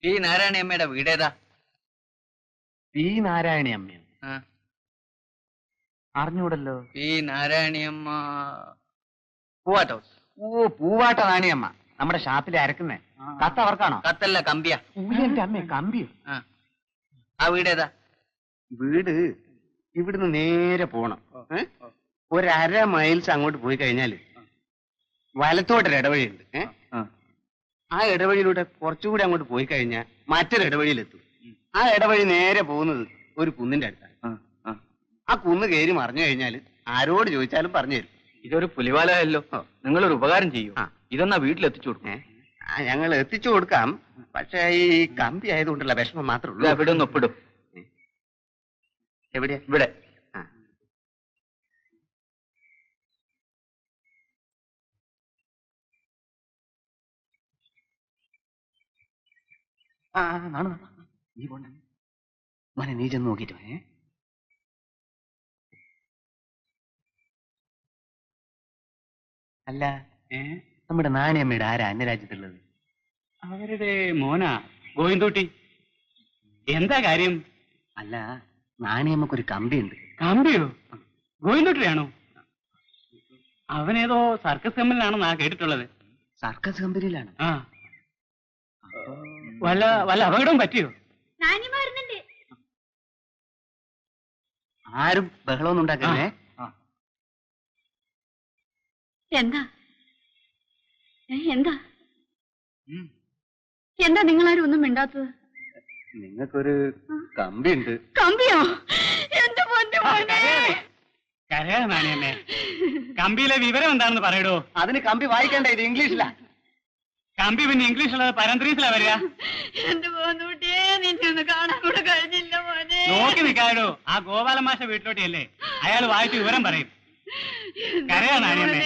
P നാരായണിയമ്മയുടെ വീടേതാ? P നാരായണിയമ്മയോ? അറിഞ്ഞൂടല്ലോ. P Narayaniyamma Poovattu house. ഓ, പൂവാട്ട നാണിയമ്മ, നമ്മുടെ ഷാപ്പിൽ അരക്കുന്നേ. കത്ത് അവർക്കാണോ? കത്തല്ല, കമ്പിയാ. എന്റെ അമ്മേ, കമ്പിയോ? ആ വീടേതാ? വീട് ഇവിടുന്ന് നേരെ പോണം. 1.5 മൈൽസ് അങ്ങോട്ട് പോയി കഴിഞ്ഞാല് വലത്തോട്ടൊരു ഇടവഴിയുണ്ട്. ആ ഇടവഴിയിലൂടെ കുറച്ചുകൂടി അങ്ങോട്ട് പോയി കഴിഞ്ഞാൽ മറ്റൊരു ഇടവഴിയിലെത്തും. ആ ഇടവഴി നേരെ പോകുന്നത് ഒരു കുന്നിന്റെ അടുത്താണ്. ആ കുന്ന് കയറി മറിഞ്ഞു കഴിഞ്ഞാല് ആരോട് ചോദിച്ചാലും പറഞ്ഞു തരും. ഇതൊരു പുലിവാലയല്ലോ. നിങ്ങളൊരു ഉപകാരം ചെയ്യൂ, ഇതൊന്നാ വീട്ടിലെത്തിച്ചു കൊടുക്കേ. ഞങ്ങൾ എത്തിച്ചു കൊടുക്കാം. പക്ഷെ ഈ കമ്പി ആയതുകൊണ്ടുള്ള വിഷമം മാത്രമേ ഉള്ളൂ. ഇവിടെ ഒന്ന് ഒപ്പിടും. എവിടെയാ? ഇവിടെ. നീ പോണ്ട മോനെ, നീ ചെന്ന് നോക്കിട്ട് വേ. അല്ല, നമ്മുടെ നാണിയമ്മയുടെ ആരാ അന്യരാജ്യത്തുള്ളത്? അവരുടെ മോനാ ഗോവിന്ദൂട്ടി. എന്താ കാര്യം? അല്ല, നാണിയമ്മക്കൊരു കമ്പിയുണ്ട്. കമ്പിയോ? ഗോവിന്ദൂട്ടിയാണോ? അവനേതോ സർക്കസ് കമ്പനിയിലാണെന്നാ കേട്ടിട്ടുള്ളത്. സർക്കസ് കമ്പനിയിലാണ്? വല്ല അപകടവും പറ്റിയോ? ആരും ബഹളമൊന്നും ഉണ്ടാക്കല്ലേ. എന്താ എന്താ എന്താ നിങ്ങളാരും ഒന്നും മിണ്ടാത്തത്? നിങ്ങൾക്കൊരു കമ്പിയുണ്ട്. കമ്പിയോ? എന്റെ പൊന്നു മോനെ. കരയാ നാണിയമ്മേ, കമ്പിയിലെ വിവരം എന്താണെന്ന് പറയടോ. അതിന് കമ്പി വായിക്കണ്ട, ഇത് ഇംഗ്ലീഷിലാ. കമ്പി പിന്നെ ഇംഗ്ലീഷുള്ളത് പരന്ത്രീസിലാ വരിക. എന്റെ പോന്നൂട്ടിയെ നിന്നെ ഒന്ന് കാണാൻ കൂടെ കഴിഞ്ഞില്ല മോനെ. നോക്കി നിൽക്കാടോ, ആ ഗോപാലൻ മാഷ വീട്ടിലോട്ടിയല്ലേ, അയാൾ വായിച്ച് വിവരം പറയും. കരയാ നാണിയമ്മേ,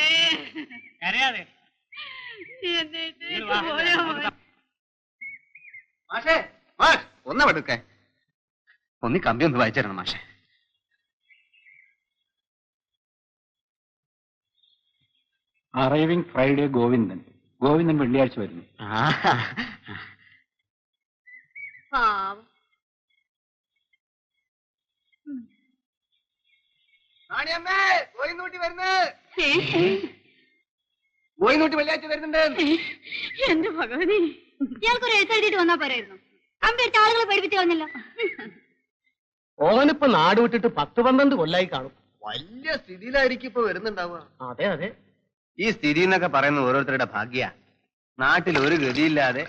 കരയാതെ. മാഷേ, ഒന്ന് വെടുക്കേ, ഒന്ന് കമ്പി ഒന്ന് വായിച്ചു തരണം മാഷേ. Arriving Friday Govindan. ഗോവിന്ദൻ വെള്ളിയാഴ്ച വരുന്നു. ഗോവിന്ദൂട്ടി വെള്ളിയാഴ്ച വരുന്നുണ്ട്. എന്റെ ഭഗവതി, ഇയാൾക്കൊരു എഴുത്തെഴുതിയിട്ട് വന്നാ പോരായിരുന്നു. കമ്പെടുത്ത ആളുകളെ പഠിപ്പിച്ചു വന്നല്ലോ. ഓനിപ്പോ നാട് വിട്ടിട്ട് 10-12 കൊല്ലായി കാണും. വലിയ സ്ഥിതിയിലായിരിക്കും ഇപ്പൊ വരുന്നുണ്ടാവുക. അതെ അതെ, ഈ സ്ഥിതി എന്നൊക്കെ പറയുന്ന ഓരോരുത്തരുടെ ഭാഗ്യ. നാട്ടിൽ ഒരു ഗതിയില്ലാതെ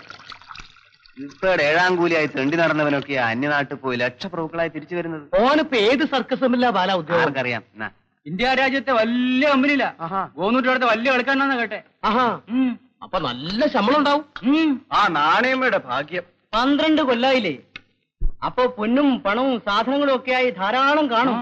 ഇപ്പൊ 7ാം കൂലിയായി തെണ്ടി നടന്നവനൊക്കെ അന്യനാട്ടിൽ പോയി ലക്ഷപ്രഭുക്കളായി തിരിച്ചു വരുന്നത്. ഓനിപ്പോ ഏത് സർക്കസ് കമ്പനിയിലാ ബാല ഉദ്യോഗം? ആർക്കറിയാം. ഇന്ത്യ രാജ്യത്തെ വലിയ കമ്പനിയില്ല, ഗോവിന്ദൂട്ടിയുടെ വലിയ കളിക്കാരനാന്ന് കേട്ടെ. അപ്പൊ നല്ല ശമ്പളം ഉണ്ടാവും. ആ നാണയമ്മയുടെ ഭാഗ്യം. 12 കൊല്ലായില്ലേ, അപ്പൊ പൊന്നും പണവും സാധനങ്ങളും ഒക്കെ ആയി ധാരാളം കാണും.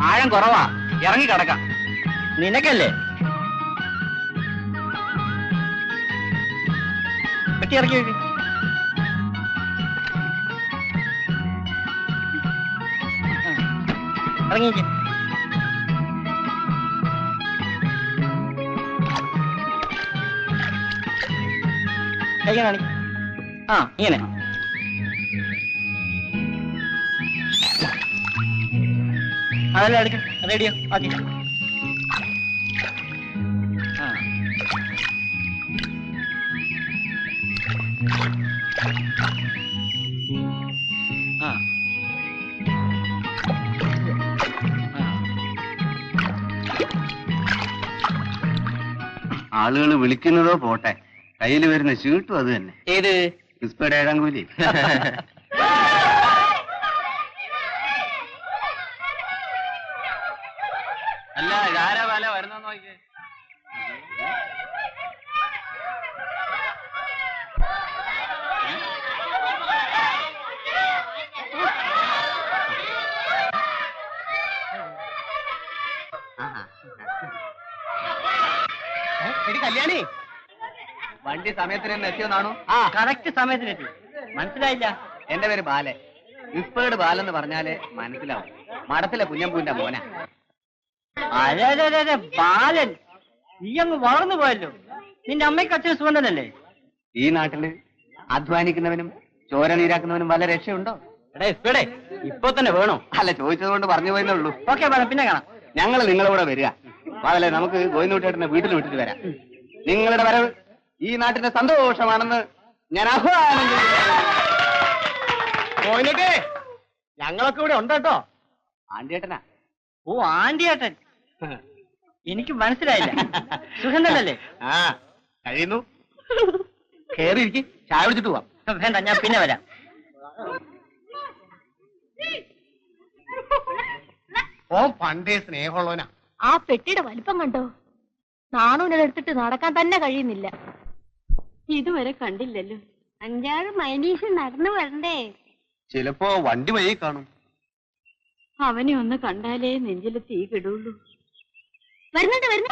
ആഴം കുറവാ, ഇറങ്ങി കിടക്കാം. നിനക്കല്ലേ പറ്റി ഇറക്കി വെക്ക്. ഇറങ്ങിക്ക്. കൈ കാണി. ഇങ്ങനെ അതെല്ലാം എടുക്കാം. റേഡിയോ ആക്കി. ആളുകൾ വിളിക്കുന്നതോ പോട്ടെ, കയ്യിൽ വരുന്ന ചീട്ടും അത് തന്നെ. ഏത്? ക്രിസ്പയുടെ 7ാം കൂലി. അല്ല, ഇതാരാ വല വരുന്ന നോക്കിയേ. കല്യാണി വണ്ടി സമയത്തിന് തന്നെ എത്തിയെന്നാണോ? ആ കറക്റ്റ് സമയത്തിനെത്തി. മനസ്സിലായില്ല? എന്റെ പേര് ബാലൻ. ഇപ്പേട് ബാലെന്ന് പറഞ്ഞാല് മനസ്സിലാവും. മഠത്തിലെ കുഞ്ഞമ്പൂന്റെ മോന. അതെ ബാലൻ, നീ അങ്ങ് വളർന്നു പോയല്ലോ. നിന്റെ അമ്മയ്ക്ക് അച്ഛൻ സുഖണ്ടല്ലേ? ഈ നാട്ടില് അധ്വാനിക്കുന്നവനും ചോര നീരാക്കുന്നവനും വല്ല രക്ഷയുണ്ടോ? എടേ ഇപ്പടെ ഇപ്പൊ തന്നെ വേണോ? അല്ല, ചോദിച്ചത് കൊണ്ട് പറഞ്ഞു പോയെന്നേ ഉള്ളൂ. ഓക്കെ ബാലൻ, പിന്നെ കാണാം. ഞങ്ങൾ നിങ്ങളുടെ കൂടെ വരിക. ബാലേ, നമുക്ക് ഗോവിന്ദൂട്ടേട്ടനെ വീട്ടിൽ വിട്ടിട്ട് വരാം. നിങ്ങളുടെ വരവ് ഈ നാട്ടിന്റെ സന്തോഷമാണെന്ന് ഞാൻ ആഹ്വാനം പോയിട്ടേ ഞങ്ങളൊക്കെ ഇവിടെ ഉണ്ട് കേട്ടോ. ആന്റിയേട്ടനാ? ഓ ആന്റിയേട്ടൻ, എനിക്ക് മനസ്സിലായില്ല. സുഖം തന്നെയല്ലേ? ആ കഴിയുന്നു. കേറിയിരിക്കും, ചായ കുടിച്ചിട്ട് പോവാം. വേണ്ട, ഞാൻ പിന്നെ വരാം. ഓ പണ്ടേ സ്നേഹമുള്ളവനാ. ആ പെട്ടിയുടെ വലിപ്പം കണ്ടോ? നാണൂനെടുത്തിട്ട് നടക്കാൻ തന്നെ കഴിയുന്നില്ല. ഇതുവരെ കണ്ടില്ലല്ലോ. 5-6 മൈലീസ് നടന്നു വരണ്ടേ? ചിലപ്പോ വണ്ടി വഴി കാണും. അവനെ ഒന്ന് കണ്ടാലേ നെഞ്ചില് തീ കിടുള്ളൂ. വരുന്നുണ്ട് വരുന്നു.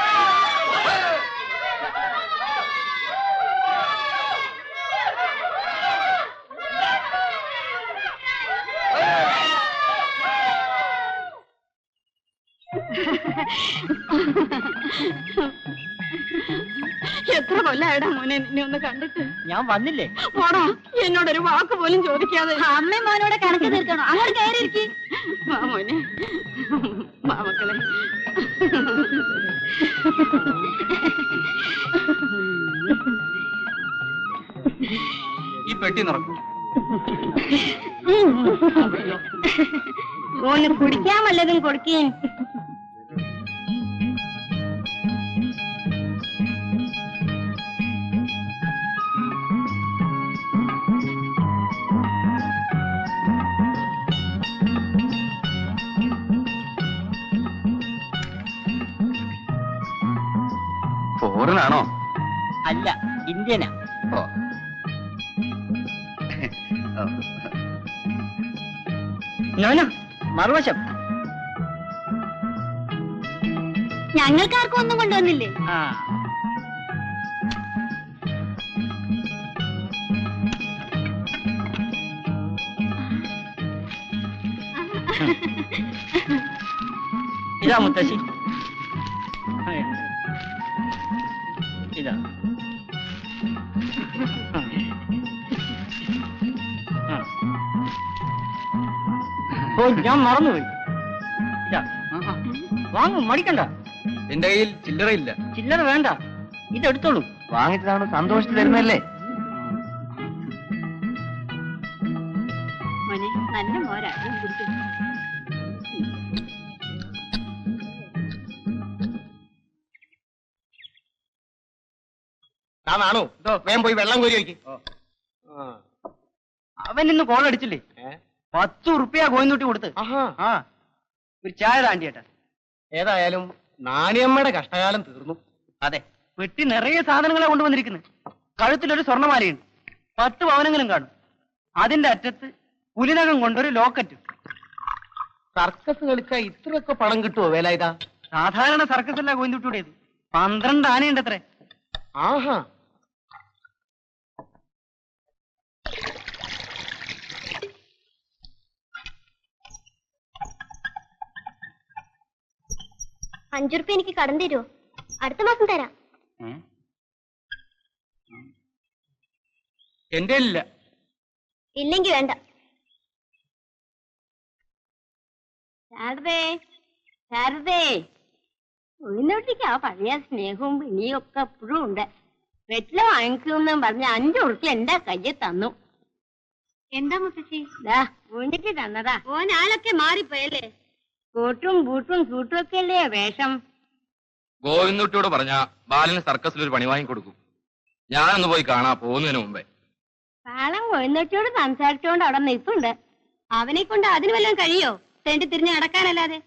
എത്ര കൊല്ലായിടാ മോനെ നിന്നെ ഒന്ന് കണ്ടിട്ട്. ഞാൻ വന്നില്ലേ? പോടാ, എന്നോടൊരു വാക്ക് പോലും ചോദിക്കാതെ. അമ്മയും മോനോടെ കണക്ക് തീർക്കണോ? അങ്ങോട്ട് കയറിയിരിക്കെ. വാ മോനെ, വാ മക്കളെ. ഈ പെട്ടി നിറക്കും. മോന് കുടിക്കാൻ വല്ലതും കൊടുക്കേ. ഫോറിനാണോ? അല്ല, ഇന്ത്യനാ. ഓ, നോന മറുവശം. ഞങ്ങൾക്കാർക്കും ഒന്നും കൊണ്ടുവന്നില്ലേ? ആ ഇതാ മുത്തശ്ശി. ഇതാ. ഓ ഞാൻ മറന്നുപോയി. ഇതാ വാങ്ങും, മടിക്കണ്ട. എന്റെ കയ്യിൽ ചില്ലറയില്ല. ചില്ലറ വേണ്ട, ഇതെടുത്തോളൂ. വാങ്ങിച്ചതാണ് സന്തോഷത്തിൽ തരുന്നല്ലേ. മോനെ നല്ല മോരാ. താണോ വേഗം പോയി വെള്ളം കോരി വയ്ക്കും. അവൻ ഇന്ന് കോളടിച്ചില്ലേ? 10 ഉറുപ്പിക കോയിന്നൂട്ടി കൊടുത്ത്. ആ ഒരു ചായ താണ്ടിയേട്ടാ. ഏതായാലും നാണിയമ്മയുടെ കഷ്ടകാലം തീർന്നു. അതെ, പെട്ടി നിറയെ സാധനങ്ങളെ കൊണ്ടുവന്നിരിക്കുന്നത്. കഴുത്തിലൊരു സ്വർണ്ണമാലയുണ്ട്. 10 പവനെങ്കിലും കാണും. അതിന്റെ അറ്റത്ത് പുലിനകം കൊണ്ടൊരു ലോക്കറ്റ്. സർക്കസ് കളിച്ചാൽ ഇത്രയൊക്കെ പണം കിട്ടുമോ വേലായുധ? സാധാരണ സർക്കസ് അല്ല കോയിന്നൂട്ടിയുടേത്. 12 ആനയുണ്ട് അത്രേ. ആഹാ. ₹5 എനിക്ക് കടം തരുമോ? അടുത്ത മാസം തരാം. എന്റെ ഇല്ല. ഇല്ലെങ്കി വേണ്ട. ശാരദേ, ശാരദേ, ഉഴുന്നോട്ടിക്ക് ആ പഴയ സ്നേഹവും പിണിയും ഒക്കെ എപ്പോഴും ഉണ്ട്. വെറ്റില വാങ്ങിക്കുമെന്നും പറഞ്ഞ് 5 ഉറുപ്പിക എന്റെ കയ്യിൽ തന്നു. എന്താ മുത്തശ്ശി? ഊഞ്ഞിട്ട് തന്നതാ. ഓനാളൊക്കെ മാറിപ്പോയല്ലേ. കോട്ടും ബൂട്ടും സൂട്ടും ഒക്കെ അല്ലേ വേഷം. ഗോവിന്ദുട്ടിയോട് പറഞ്ഞ ബാലന് സർക്കസിൽ ഒരു പണി വാങ്ങി കൊടുക്കും. ഞാനൊന്ന് പോയി കാണാ പോകുന്നതിന് മുമ്പേ. കാളം കോഴിനോട്ടിയോട് സംസാരിച്ചോണ്ട് അവിടെ നിൽപ്പുണ്ട്. അവനെ കൊണ്ട് അതിന് വല്ലതും കഴിയോ? തെണ്ടി തിരിഞ്ഞ് നടക്കാനല്ലാതെ.